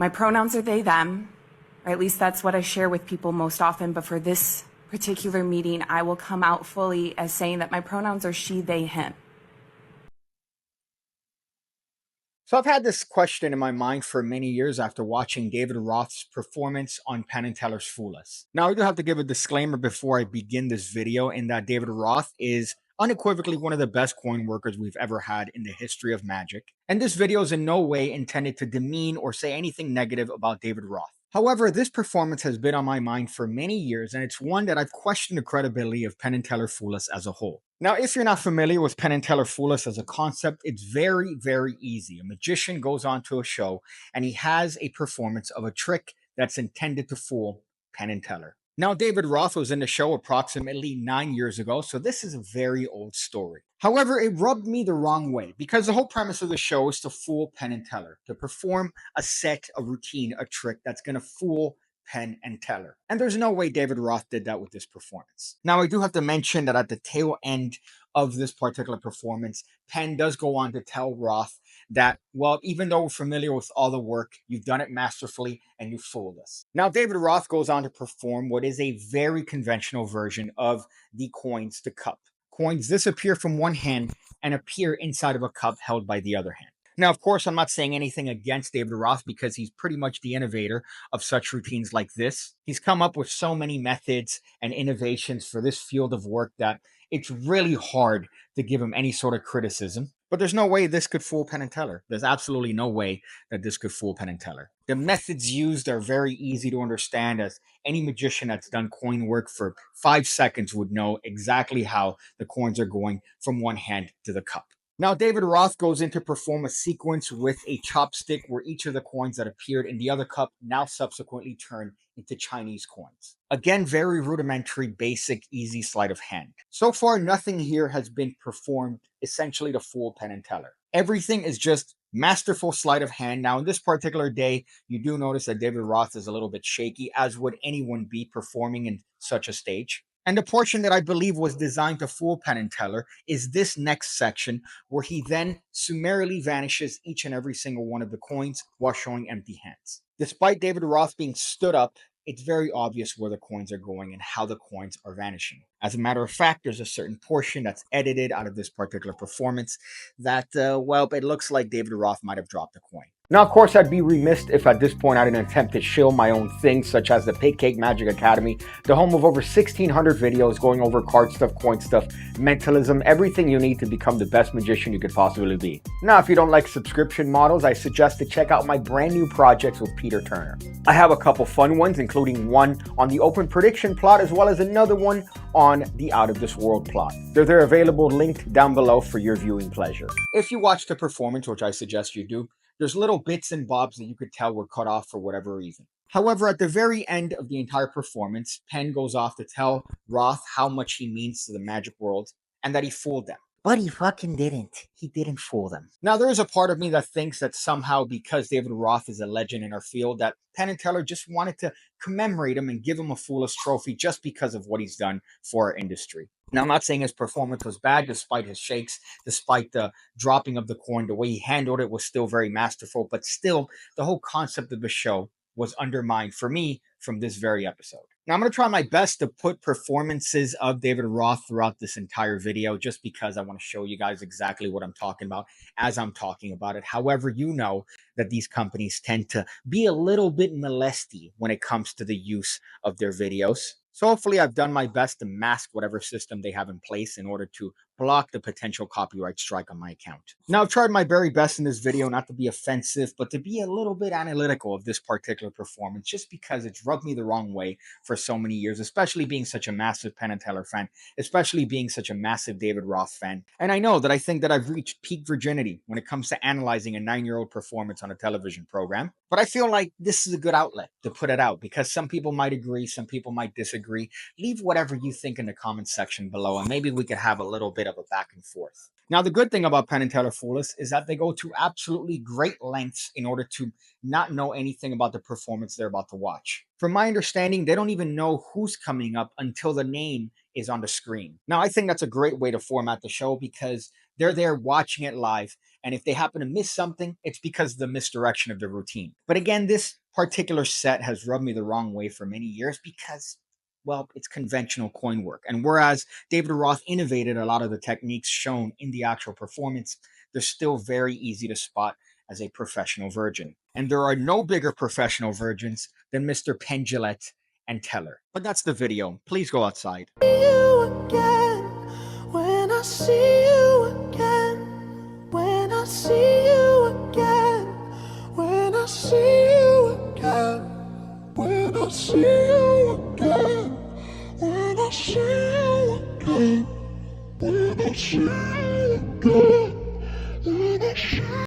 My pronouns are they, them, or at least that's what I share with people most often, but for this particular meeting, I will come out fully as saying that my pronouns are she, they, him. So I've had this question in my mind for many years after watching David Roth's performance on Penn and Teller's Fool Us. Now, I do have to give a disclaimer before I begin this video in that David Roth is unequivocally one of the best coin workers we've ever had in the history of magic. And this video is in no way intended to demean or say anything negative about David Roth. However, this performance has been on my mind for many years, and it's one that I've questioned the credibility of Penn and Teller Fool Us as a whole. Now, if you're not familiar with Penn and Teller Fool Us as a concept, it's very, very easy. A magician goes on to a show, and he has a performance of a trick that's intended to fool Penn and Teller. Now, David Roth was in the show approximately 9 years ago, so this is a very old story. However, it rubbed me the wrong way because the whole premise of the show is to fool Penn and Teller, to perform a set, a routine, a trick that's going to fool Penn and Teller. And there's no way David Roth did that with this performance. Now, I do have to mention that at the tail end of this particular performance, Penn does go on to tell Roth that, well, even though we're familiar with all the work, you've done it masterfully and you fooled us. Now, David Roth goes on to perform what is a very conventional version of the coins to cup. Coins disappear from one hand and appear inside of a cup held by the other hand. Now, of course, I'm not saying anything against David Roth because he's pretty much the innovator of such routines like this. He's come up with so many methods and innovations for this field of work that it's really hard to give him any sort of criticism. But there's no way this could fool Penn and Teller. There's absolutely no way that this could fool Penn and Teller. The methods used are very easy to understand, as any magician that's done coin work for 5 seconds would know exactly how the coins are going from one hand to the cup. Now, David Roth goes in to perform a sequence with a chopstick where each of the coins that appeared in the other cup now subsequently turn into Chinese coins. Again, very rudimentary, basic, easy sleight of hand. So far, nothing here has been performed essentially to fool Penn and Teller. Everything is just masterful sleight of hand. Now, in this particular day, you do notice that David Roth is a little bit shaky, as would anyone be performing in such a stage. And the portion that I believe was designed to fool Penn and Teller is this next section, where he then summarily vanishes each and every single one of the coins while showing empty hands. Despite David Roth being stood up, it's very obvious where the coins are going and how the coins are vanishing. As a matter of fact, there's a certain portion that's edited out of this particular performance that, well, it looks like David Roth might have dropped a coin. Now, of course, I'd be remiss if at this point I didn't attempt to shill my own things, such as the PigCake Magic Academy, the home of over 1,600 videos going over card stuff, coin stuff, mentalism, everything you need to become the best magician you could possibly be. Now, if you don't like subscription models, I suggest to check out my brand new projects with Peter Turner. I have a couple fun ones, including one on the open prediction plot, as well as another one on the out of this world plot. They're available linked down below for your viewing pleasure. If you watch the performance, which I suggest you do, there's little bits and bobs that you could tell were cut off for whatever reason. However, at the very end of the entire performance, Penn goes off to tell Roth how much he means to the magic world and that he fooled them. But he fucking didn't. He didn't fool them. Now, there is a part of me that thinks that somehow, because David Roth is a legend in our field, that Penn and Teller just wanted to commemorate him and give him a Fool Us trophy just because of what he's done for our industry. Now, I'm not saying his performance was bad, despite his shakes, despite the dropping of the coin. The way he handled it was still very masterful, but still, the whole concept of the show was undermined for me from this very episode. Now, I'm going to try my best to put performances of David Roth throughout this entire video, just because I want to show you guys exactly what I'm talking about as I'm talking about it. However, you know that these companies tend to be a little bit molesty when it comes to the use of their videos. So hopefully I've done my best to mask whatever system they have in place in order to block the potential copyright strike on my account. Now, I've tried my very best in this video not to be offensive, but to be a little bit analytical of this particular performance, just because it's rubbed me the wrong way for so many years, especially being such a massive Penn and Teller fan, especially being such a massive David Roth fan. And I know that I think that I've reached peak virginity when it comes to analyzing a 9-year-old performance on a television program. But I feel like this is a good outlet to put it out, because some people might agree, some people might disagree. Leave whatever you think in the comments section below, and maybe we could have a little bit of a back and forth. Now, the good thing about Penn and Teller Fool Us is that they go to absolutely great lengths in order to not know anything about the performance they're about to watch. From my understanding, they don't even know who's coming up until the name is on the screen. Now, I think that's a great way to format the show, because they're there watching it live, And if they happen to miss something, it's because of the misdirection of the routine. But again, this particular set has rubbed me the wrong way for many years because, well, it's conventional coin work. And whereas David Roth innovated a lot of the techniques shown in the actual performance, they're still very easy to spot as a professional virgin. And there are no bigger professional virgins than Mr. Penn and Teller. But that's the video. Please go outside. You again, when I see you again, when I see you again, when I see you again, when I see you again, when I see you again, when I see you again.